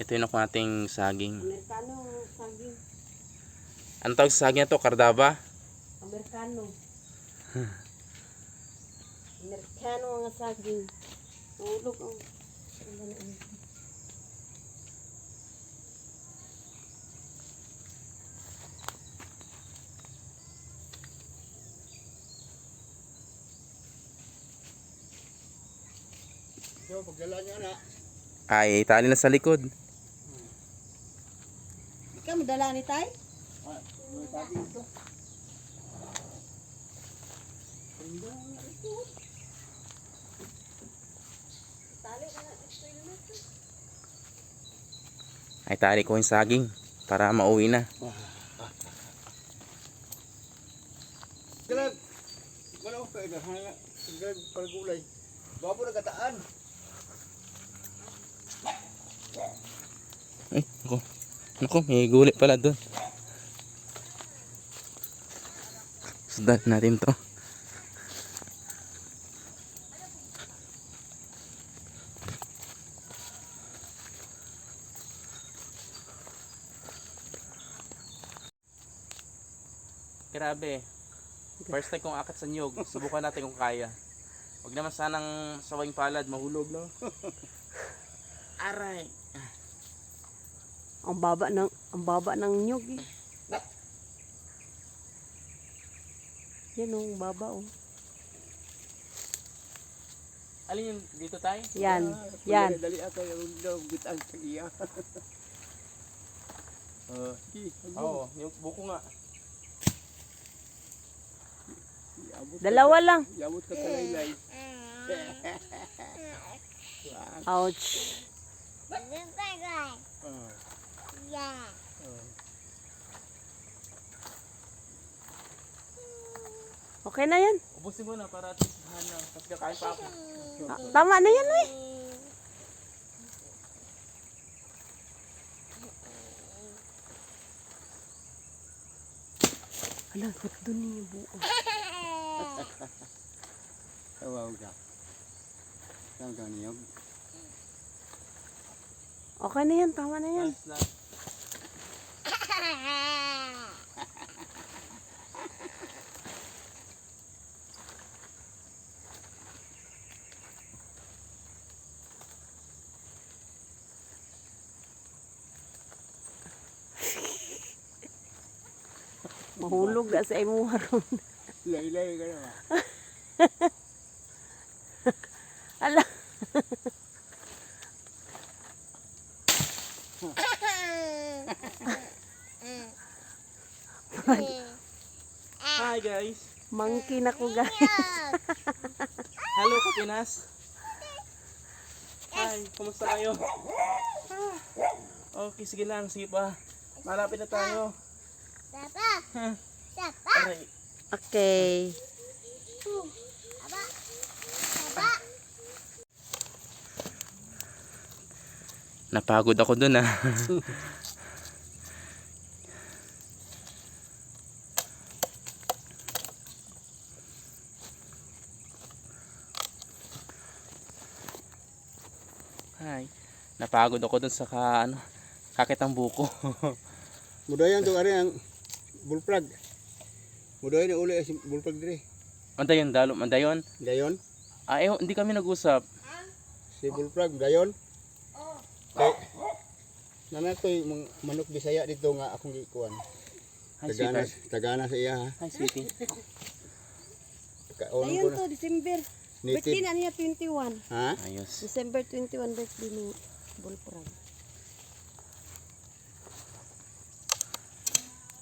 Ito yung nakuha nating saging. Amerikano saging. Ano tawag sa saging na to? Cardaba? Amerikano. Amerikano ang saging. Tulog ang. So, pagdala niya na. Ay, tali na sa likod. Ikaw madala ni tay? May saging ito. Tali ka na dito na. Ay, tali ko yung saging para mauwi na. Galag. Galag ka ito. Galag palgulay. Babo na kataan. Ay, ako. Naku, may guli pala doon. Sundan natin to. Grabe. First time kong akit sa nyug. Subukan natin kung kaya. Huwag naman sanang sawing palad. Mahulog, no? Aray. Ang baba ng nyug eh. Yan oh, ang baba oh. Alin yung dito tayo? Yan, yan. Dali ako yung daw bitan sa iya. Oo, yung buko nga. Dalawa lang. Yabot ka kalaylay. Ouch. Okay na yan. Ubusin mo na para at least na. Tapos kakain pa ako. Tama na yan eh. Hala, ba't doon yung buo? Tawaw ka. Saan ka niyog? Okay na yan, tama na yan. Nice lang. Mahulog na sa imo haron. Laylay ka na. Ala. Hi guys. Monkey na ko guys. Hello Kapinas. Hi, kumusta kayo? Okay, sige lang, sige pa. Malapit na tayo. Papa. Papa. Aray. Okay. Papa. Papa. Napagod ako dun ah. Hi. Napagod ako dun sa kakitang buko. Mudayan to ari ang bullfrog. Mudayan uli as bullfrog dire. Andayon, dalo, andayon. Dayon. Ah, hindi kami nag-usap. Si bullfrog dayon. Kay nana to yung manok Bisaya dito nga akong gikuan. Hi, Tagana, sweetheart. tagana sa iya ha. Hi, sweetie. Kaon ko Ayun na. to, December. Birthday Native. na niya 21. Ha? Ayos. December 21 birthday ni Bullfrog.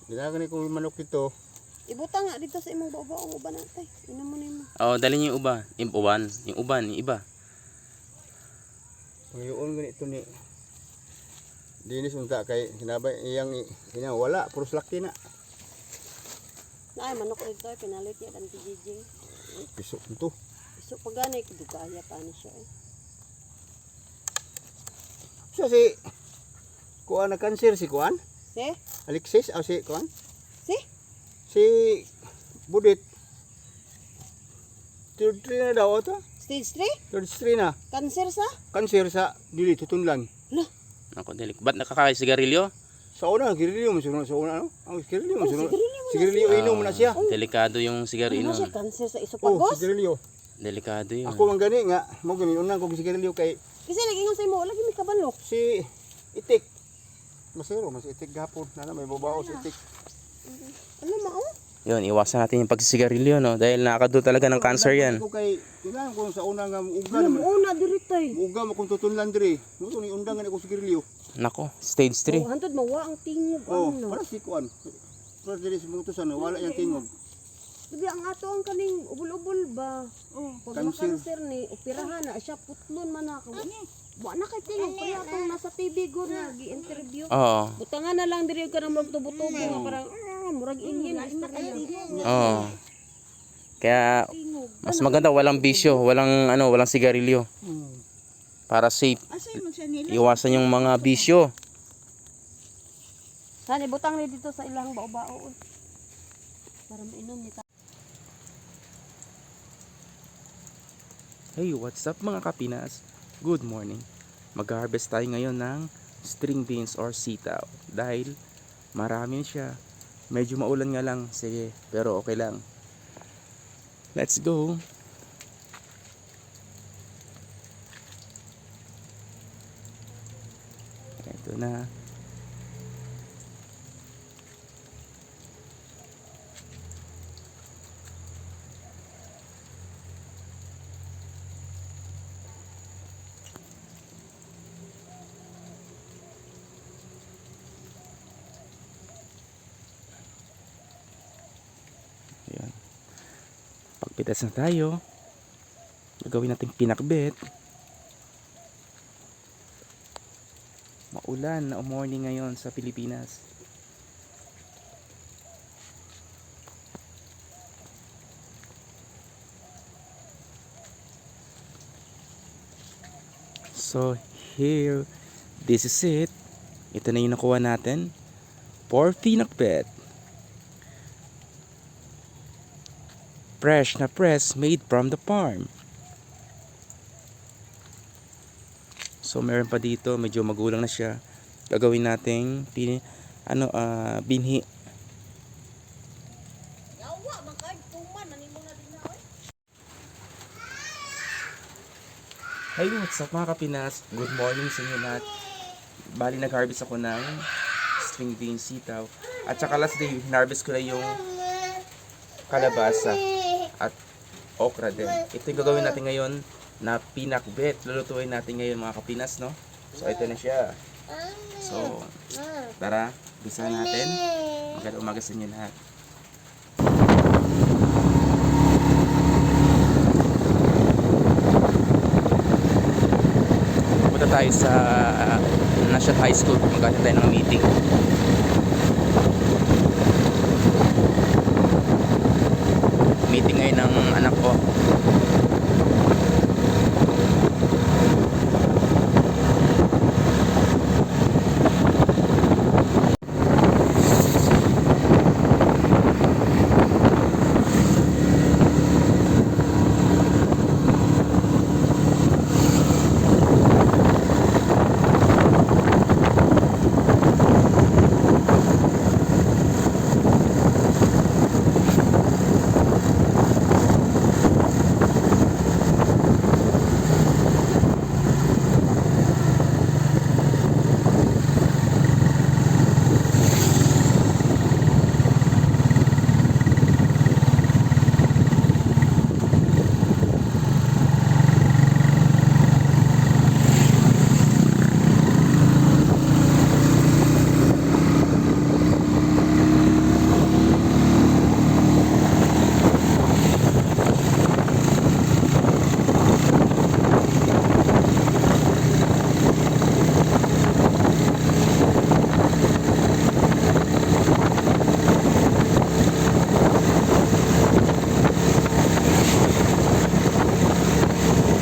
Ginaga ni kong manok dito. Ibuta nga dito sa imong baba ang uban natay. Ina mo na mo. Oh, dali niyo yung uba. Yung uban. Yung uban, yung iba. Pangiyoon ganito ni Dinis unta kay sinabay iyang ina wala puros laki na. Ay manok ito pinalit niya dan kijijing. Piso to. So pagani kidugaya pa ni siya eh. Siya si kuan na cancer si kuan? Si? Alexis o si kuan? Si? Si Budit. Third 3 na daw ito. Stage 3? Third 3 na. Cancer sa? Cancer sa dili tutunlan. Lah, Ako, ba't nakakasigarilyo? Sa una, sigarilyo mo sunod sa una, no? Ang sigarilyo mo sunod. sigarilyo mo Sigarilyo, inom mo na siya. Delikado yung sigarilyo. Ano siya, cancer sa Oh, esophagus? sigarilyo. Delikado yun. Ako man gani nga, mo gani unang kong sigarilyo kay Kasi nag-ingon sa imo, lagi may kabalo. si Itik. Masero, mas Itik gapon. Nana may babaw si Itik. Ano mao? Yun, iwasan natin yung pagsisigarilyo, no? Dahil nakakadulot talaga ng cancer yan. Ako kay tingnan ko sa una nga muuga Ano naman. mo na diri tay? Muuga mo kung tutunlan diri. Mo ni undangan ako sigarilyo. Nako, stage 3. Oh, hantod mawa ang tingog Oh, ano. para si kuan. Para diri sa mutusan wala yang tingog. Sabi ang ato ang kaning ubol-ubol ba? Oh, pag Cancer. cancer ni operahan na siya putlon man ako. Wa na kay tingog kaya tong nasa TV go na gi-interview. Oo. Butangan na lang diri ka na magtubo-tubo nga parang murag ingin istorya. Oo. Kaya mas maganda walang bisyo, walang sigarilyo. Para safe. Iwasan yung mga bisyo. Hani butang ni dito sa ilang bao-bao. Para mainom ni ta. Hey, what's up mga kapinas? Good morning. Mag-harvest tayo ngayon ng string beans or sitaw. Dahil marami siya. Medyo maulan nga lang. Sige, pero okay lang. Let's go. Ito na. Ayan. Pagpitas na tayo. Gagawin natin pinakbet. Maulan na morning ngayon sa Pilipinas. So here, this is it. Ito na yung nakuha natin for pinakbet. Fresh na press made from the farm. So meron pa dito, medyo magulang na siya. Gagawin nating binhi. Hey, what's up mga kapinas? Good morning sa inyo lahat. Bali nag-harvest ako ng string bean sitaw. At saka last day, harvest ko na yung kalabasa at okra din. Ito yung gagawin natin ngayon na pinakbet. Lulutuin natin ngayon mga kapinas, no? So ito na siya. So tara, bisahan natin. Magandang umaga sa inyo lahat. Punta tayo sa National High School. Magkakaroon tayo ng meeting. Meeting ngayon ng anak ko.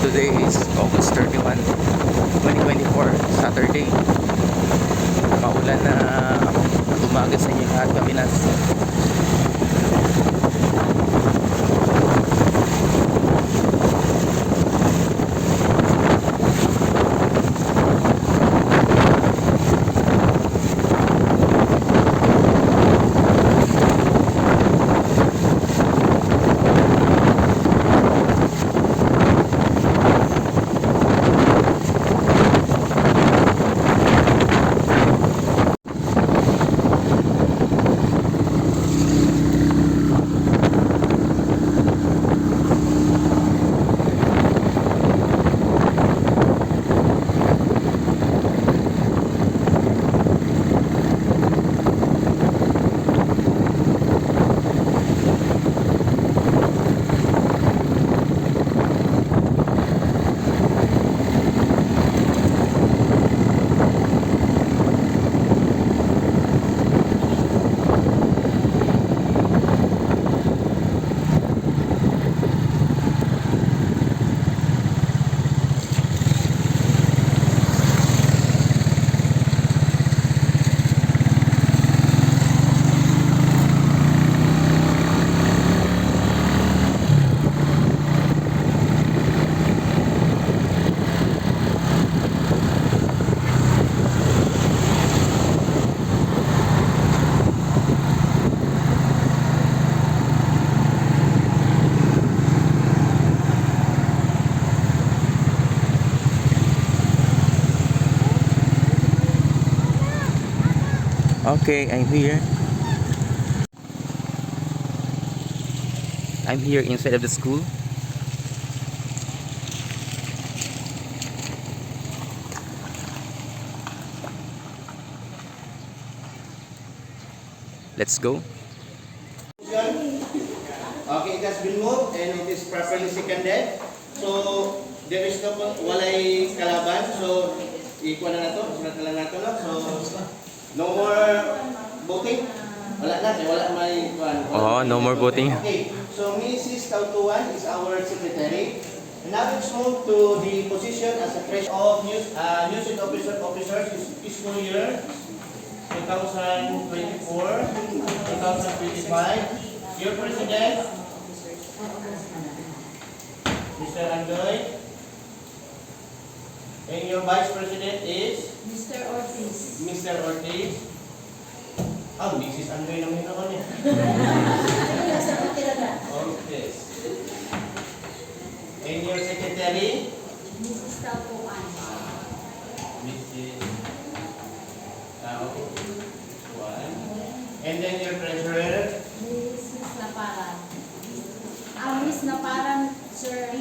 Today is August 31, 2024, Saturday. Maulan na umaga sa inyo lahat, Kapinas. Okay, I'm here. I'm here inside of the school. Let's go. Okay, it has been moved and it is properly seconded. So, there is no walay kalaban. So, ikuha na nato. Sunod na lang nato. No? So, no more voting. Wala na. Wala may kuhan. Oh, no more voting. Okay, so Mrs. Kautuan is our secretary. And now let's move to the position as a treasurer of news and officers this school year 2024-2025. Your president, Mr. Andoy. And your vice president is Mr. Ortiz. Mr. Ortiz. Mrs. Andoy naman yun ako niya. Ortiz. And your secretary, Mrs. Taupuan. Mrs. Taupuan. And then your treasurer, Mrs. Naparan. Miss Naparan, sir.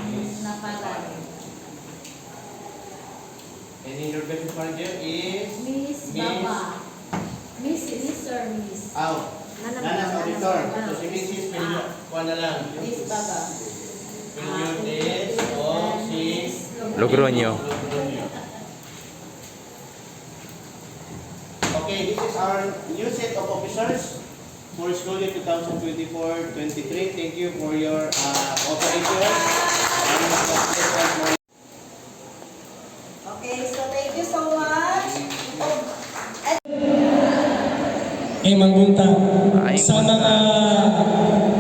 Miss Naparan. and then your business manager is Miss Baba. Miss, sir, Miss. Nana's auditor. So si Mrs. Pilyo, kuha na lang. Miss Baba. Pilyotes o si Logroño. Logroño. Okay, this is our new set of officers for school year 2024-23. Thank you for your cooperation. Okay, so thank you so much. Ay magbunta Ay, sa mga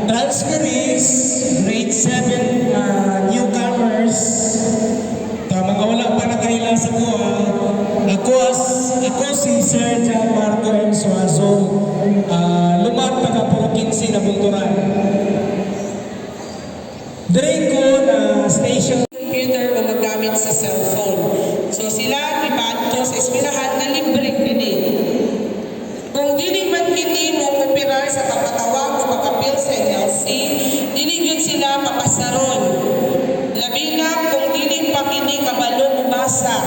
transferees, grade 7 newcomers, mga wala pa nakaila sa kuha. Ako si Sir John Marco M. Suazo, lumat taga Puro 15 na bunturan. Dire ko na station computer o magamit sa cellphone. So sila ibato sa eskwelahan na libre kini. Kung dili man kini mo operar sa kapatawag o pagkapil sa NLC, dili gyud sila mapasaron. Labi na kung dili pa kini kabalo mubasa.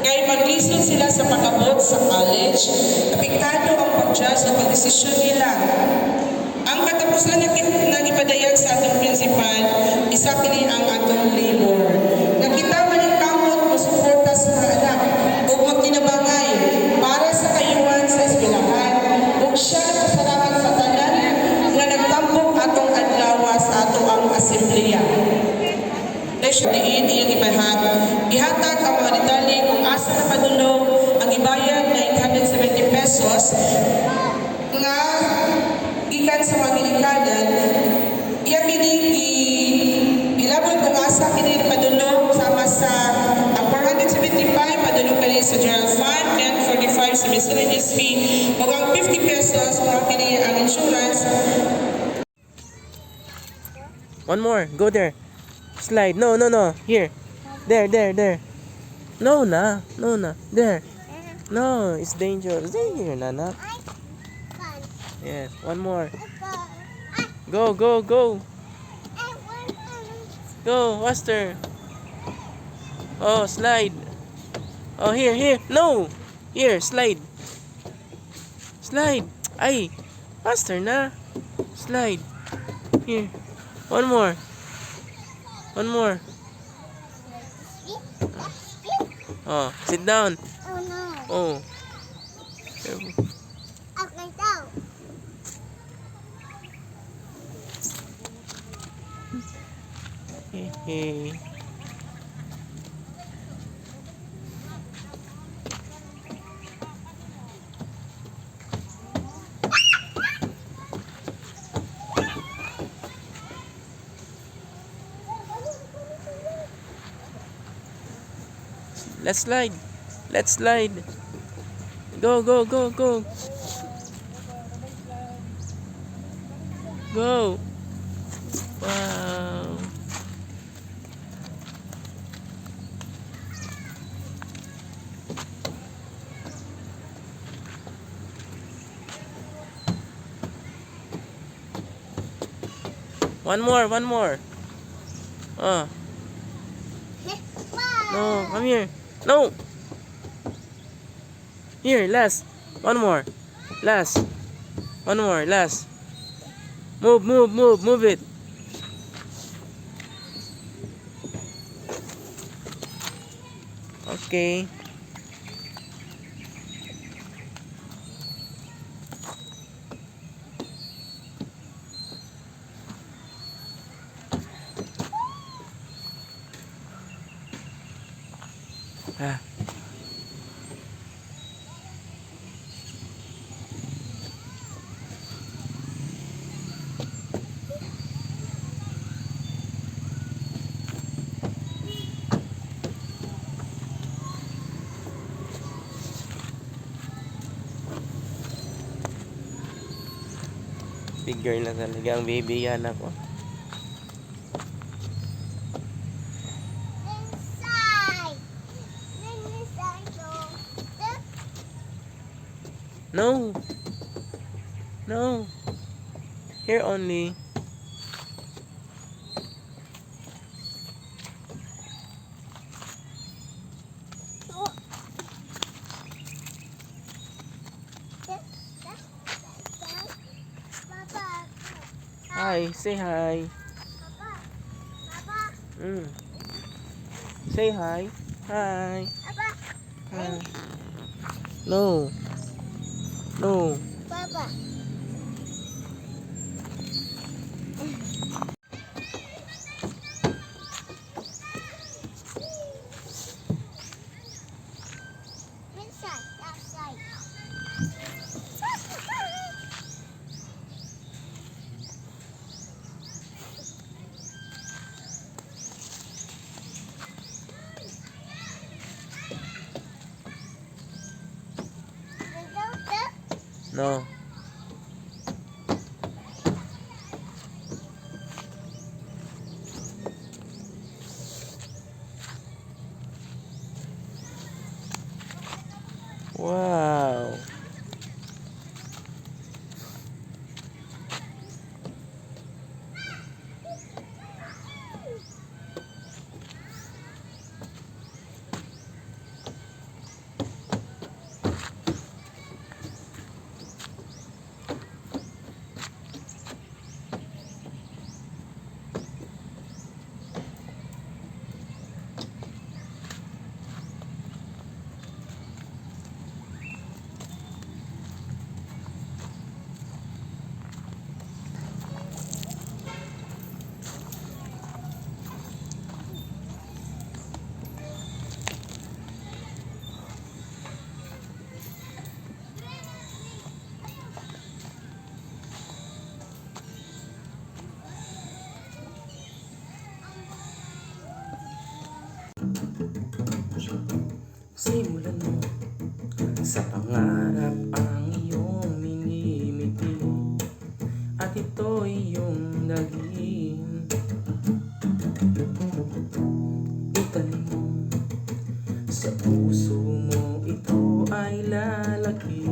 Kay maglisod sila sa pag-abot sa college, apektado ang pag-judge at pag-desisyon nila. Ang katapusan na ipadayag sa atong principal, isa kini ang atong labor. Nakita man ang kamot mo suporta sa anak o magkinabangay para sa kayuhan sa eskwelahan ug siya pasalamat sa tanan nga nagtambok atong adlaw sa ato ang asembleya. Diin iyang ibahag. Ihatag ang mga detalye kung asa na padulong ang ibayad na 870 pesos nga gikan sa mga ginikanan. Iya kini ilabot kung asa kini padulong sama sa ang 475 padulong kani sa general fund and 45 sa miscellaneous fee ug ang 50 pesos mga kini ang insurance. One more. Go there. Slide. No. Here. There. No na. There. No, it's dangerous. Stay here, Nana. Yeah. One more. Go. Go, faster. Oh, slide. Oh, here. No. Here, slide. Ay, faster na. Slide. Here. One more. Oh, sit down. Oh no. Oh. Okay, go. Hey. Let's slide. Go. Go. Wow. One more, one more. Oh, no, come here. No. Here, last. One more. Last. One more, last. Move, move, move, move it. Okay. Ah. Big girl na talaga ang baby yan ako. Inside. Inside. No. No. Here only. Papa. Hi, say hi. Papa. Papa. Say hi. Hi. Papa. Hi. No. No. Papa. Inside. Outside. No. Wow. Simulan mo sa pangarap ang iyong minimiti, at ito iyong naging itanim mo sa puso mo, ito ay lalaki,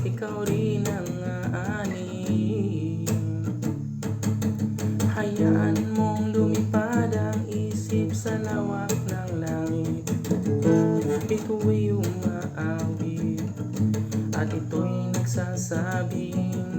ikaw rin ang aanin. Hayaan mong lumipad ang isip sa lawak ng langit, ito'y umaawit at ito'y nagsasabing